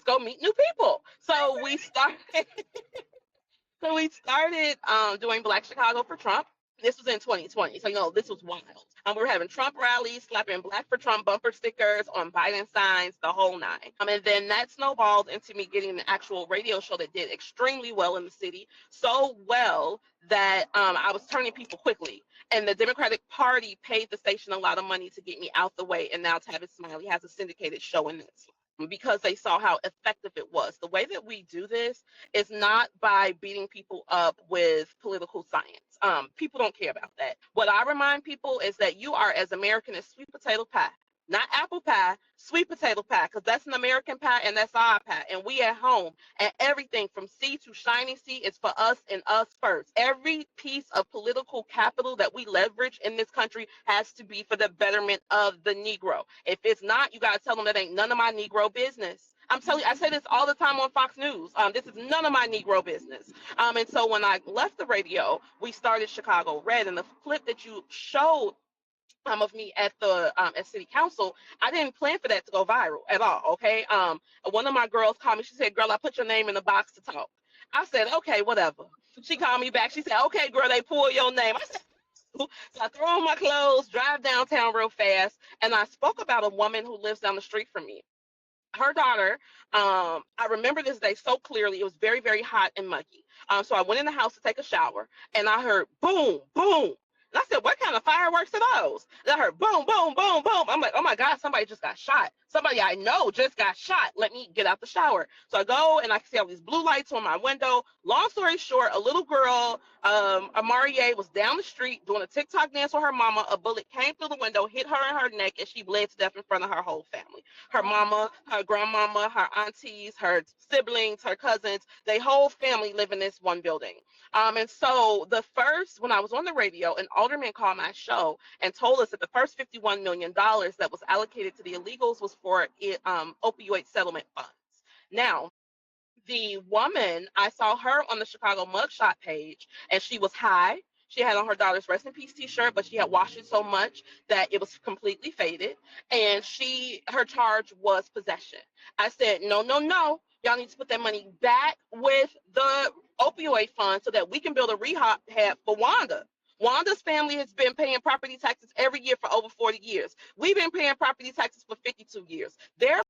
go meet new people. So we started. So we started doing Black Chicago for Trump. This was in 2020, so this was wild. We were having Trump rallies, slapping Black for Trump bumper stickers on Biden signs, the whole nine. And then that snowballed into me getting an actual radio show that did extremely well in the city, so well that I was turning people quickly. And the Democratic Party paid the station a lot of money to get me out the way, and now Tavis Smiley has a syndicated show in it because they saw how effective it was. The way that we do this is not by beating people up with political science. People don't care about that. What I remind people is that you are as American as sweet potato pie. Not apple pie, sweet potato pie, because that's an American pie and that's our pie. And we at home, and everything from sea to shining sea is for us and us first. Every piece of political capital that we leverage in this country has to be for the betterment of the Negro. If it's not, you got to tell them that ain't none of my Negro business. I'm telling you, I say this all the time on Fox News. This is none of my Negro business. And so when I left the radio, we started Chicago Red, and the clip that you showed of me at the at city council, I didn't plan for that to go viral at all. Okay. One of my girls called me. She said, "Girl, I put your name in the box to talk." I said, "Okay, whatever." She called me back. She said, "Okay, girl, they pulled your name." I said, so I throw on my clothes, drive downtown real fast, and I spoke about a woman who lives down the street from me. Her daughter, I remember this day so clearly. It was very, very hot and muggy. So I went in the house to take a shower, and I heard boom, boom. And I said, "What kind of fireworks are those?" And I heard boom, boom, boom, boom. I'm like, "Oh my God, somebody just got shot. Somebody I know just got shot. Let me get out the shower." So I go and I see all these blue lights on my window. Long story short, a little girl, Amania, was down the street doing a TikTok dance with her mama. A bullet came through the window, hit her in her neck, and she bled to death in front of her whole family. Her mama, her grandmama, her aunties, her siblings, her cousins, they whole family live in this one building. And so when I was on the radio, an alderman called my show and told us that the first $51 million that was allocated to the illegals was for opioid settlement funds. Now, the woman, I saw her on the Chicago mugshot page, and she was high. She had on her daughter's Rest in Peace t-shirt, but she had washed it so much that it was completely faded. And her charge was possession. I said, no, no, no. Y'all need to put that money back with the opioid fund so that we can build a rehab for Wanda. Wanda's family has been paying property taxes every year for over 40 years. We've been paying property taxes for 52 years. Their